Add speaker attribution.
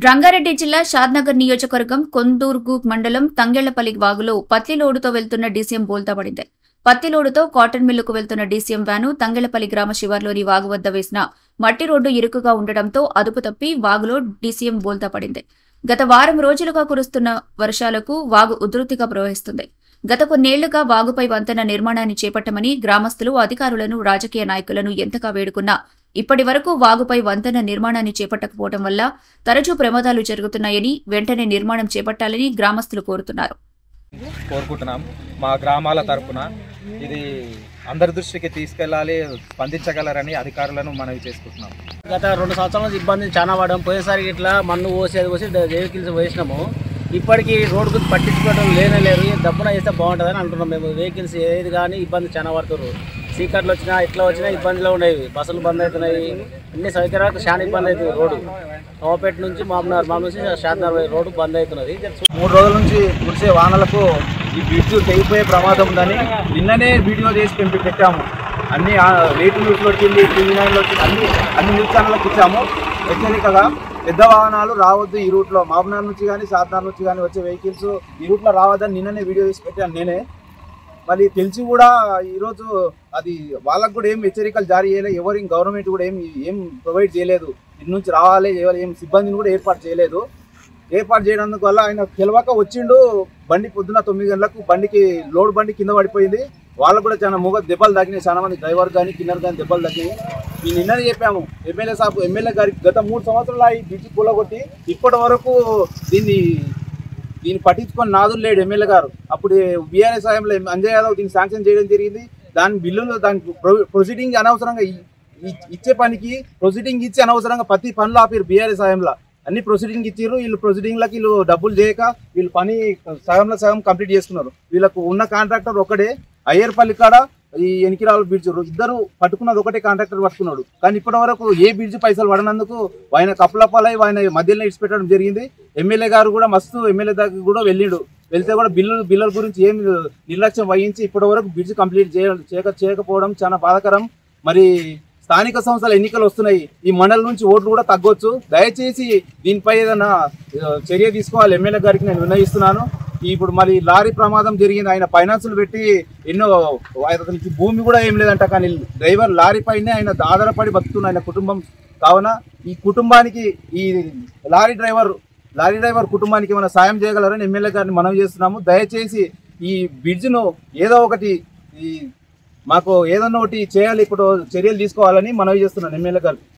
Speaker 1: రంగారెడ్డి జిల్లా షాద్నగర్ నియోజకవర్గం కొందూర్గు మండలం తంగెళ్లపల్లి వాగులో పత్తి లోడుతో వెళ్తున్న డీసీఎం బోల్తా పడింది. పత్తి లోడుతో కాటన్ మిల్లుకు వెళ్తున్న డీసీఎం వ్యాను తంగెళ్లపల్లి గ్రామ శివార్లోని వాగు వద్ద వేసిన మట్టి రోడ్డు ఇరుకుగా ఉండడంతో అదుపు తప్పి వాగులో డీసీఎం బోల్తా పడింది. గత వారం రోజులుగా కురుస్తున్న వర్షాలకు వాగు ఉధృతిగా ప్రవహిస్తుంది. గత కొన్నేళ్లుగా వాగుపై వంతెన నిర్మాణాన్ని చేపట్టమని గ్రామస్తులు అధికారులను, రాజకీయ నాయకులను ఎంతగా వేడుకున్నా ఇప్పటి వరకు వాగుపై వంతెన నిర్మాణాన్ని చేపట్టకపోవడం వల్ల తరచూ ప్రమాదాలు జరుగుతున్నాయని, వెంటనే నిర్మాణం చేపట్టాలని గ్రామస్తులు
Speaker 2: కోరుకుంటున్నాం. మా గ్రామాల తరపున ఇది అందరి దృష్టికి తీసుకెళ్లాలి, స్పందించగలరని అధికారులను మనవి చేసుకుంటున్నాం.
Speaker 3: గత 2 సంవత్సరాల నుంచి ఇబ్బంది చాలా పడడం. పోయేసరికి ఇట్లా మన్ను పోసి వెహికల్స్ వేసినాము. ఇప్పటికీ రోడ్డు పట్టించుకోవడం లేరు. దబ్బున చేస్తే బాగుంటుందని అంటున్నాం. మేము వెహికల్స్ ఏది కానీ ఇబ్బంది చాలా పడుతున్నారు. సీకట్లు వచ్చినా ఇట్లా వచ్చినా ఇబ్బందులు ఉండేవి. బస్సులు బంద్ అవుతున్నాయి. అన్ని సౌకర్యాలకు చాలా ఇబ్బంది అవుతుంది. రోడ్డు నవపేట నుంచి మామూలు నుంచి షాద్నగర్ రోడ్డు బంద్ అవుతున్నది.
Speaker 2: 3 రోజుల నుంచి కురిసే వానలకు ఈ బ్రిడ్జ్ తెగిపోయే ప్రమాదం ఉందని నిన్ననే వీడియో చేసి పెట్టాము. అన్ని రేటు న్యూస్లో వచ్చింది, TV9లో వచ్చింది, అన్ని న్యూస్ ఛానళ్ళకి ఇచ్చాము. హెచ్చరికగా పెద్ద వాహనాలు రావద్దు ఈ రూట్లో, మహబూబ్నగర్ నుంచి కానీ షాద్నగర్ నుంచి కానీ వచ్చే వెహికల్స్ ఈ రూట్లో రావద్దని నిన్ననే వీడియో చేసి పెట్టాను నేనే. మళ్ళీ తెలిసి కూడా ఈరోజు అది వాళ్ళకు కూడా ఏం హెచ్చరికలు జారీ చేయలేదు. ఎవరి గవర్నమెంట్ కూడా ఏం ప్రొవైడ్ చేయలేదు. ఇటు నుంచి రావాలి, ఏం సిబ్బందిని కూడా ఏర్పాటు చేయలేదు. ఏర్పాటు చేయడానికి వల్ల ఆయన తెలవక వచ్చిండు. బండి పొద్దున్న 9 గంటలకు లోడ్ బండి కింద పడిపోయింది. వాళ్ళకు కూడా చాలా దెబ్బలు తగ్గినాయి. చాలా మంది డ్రైవర్ కానీ కిన్నర్ కానీ దెబ్బలు తగ్గినాయి. మేము నిన్ననే చెప్పాము ఎమ్మెల్యే గారికి. గత 3 సంవత్సరాలు ఈ బ్రిడ్జి కూలగొట్టి ఇప్పటి వరకు దీన్ని పట్టించుకొని నాదులు లేడు ఎమ్మెల్యే గారు. అప్పుడు బీఆర్ఎస్ హయాంలో అంజయ్ యాదవ్ దీన్ని శాంక్షన్ చేయడం జరిగింది. దాని బిల్లులు దానికి ప్రొసీడింగ్ అనవసరంగా ఇచ్చే పనికి ప్రొసీడింగ్ ఇచ్చి అనవసరంగా ప్రతి పనులు ఆపారు. బీఆర్ఎస్ హయాంలో అన్ని ప్రొసీడింగ్ ఇచ్చారు. వీళ్ళు డబ్బులు చేయక వీళ్ళు పని సగం కంప్లీట్ చేసుకున్నారు. వీళ్ళకు ఉన్న కాంట్రాక్టర్ ఒకడే. అయ్యర్పల్లి కాడ ఈ ఎనికిరాల బ్రిడ్జ్ ఇద్దరు పట్టుకున్నది ఒకటే కాంట్రాక్టర్ పట్టుకున్నాడు. కానీ ఇప్పటి వరకు ఏ బ్రిడ్జ్ పైసలు పడినందుకు ఆయన కప్పులపాలై ఆయన మధ్యలో ఇడిచిపెట్టడం జరిగింది. ఎమ్మెల్యే గారు కూడా ఎమ్మెల్యే దగ్గర కూడా వెళ్తే కూడా బిల్లుల గురించి ఏం నిర్లక్ష్యం వహించి ఇప్పటి వరకు బ్రిడ్జ్ కంప్లీట్ చేయకపోవడం చాలా బాధాకరం. మరి స్థానిక సంస్థల ఎన్నికలు వస్తున్నాయి. ఈ మండలం నుంచి ఓట్లు కూడా తగ్గొచ్చు. దయచేసి దీనిపై ఏదైనా చర్య తీసుకోవాలి ఎమ్మెల్యే గారికి నేను విన్నవిస్తున్నాను. ఇప్పుడు మరి లారీ ప్రమాదం జరిగింది. ఆయన ఫైనాన్సులు పెట్టి ఎన్నో, అతనికి భూమి కూడా ఏం లేదంట. కానీ డ్రైవర్ లారీ పైనే ఆయన ఆధారపడి బతుకుతున్న ఆయన కుటుంబం. కావున ఈ కుటుంబానికి ఈ లారీ డ్రైవర్ కుటుంబానికి ఏమైనా సాయం చేయగలరని ఎమ్మెల్యే గారిని మనవి చేస్తున్నాము. దయచేసి ఈ బ్రిడ్జ్ను ఏదో ఒకటి మాకు ఏదన్నా ఒకటి చేయాలి, ఇప్పుడు చర్యలు తీసుకోవాలని మనవి చేస్తున్నాను ఎమ్మెల్యే గారు.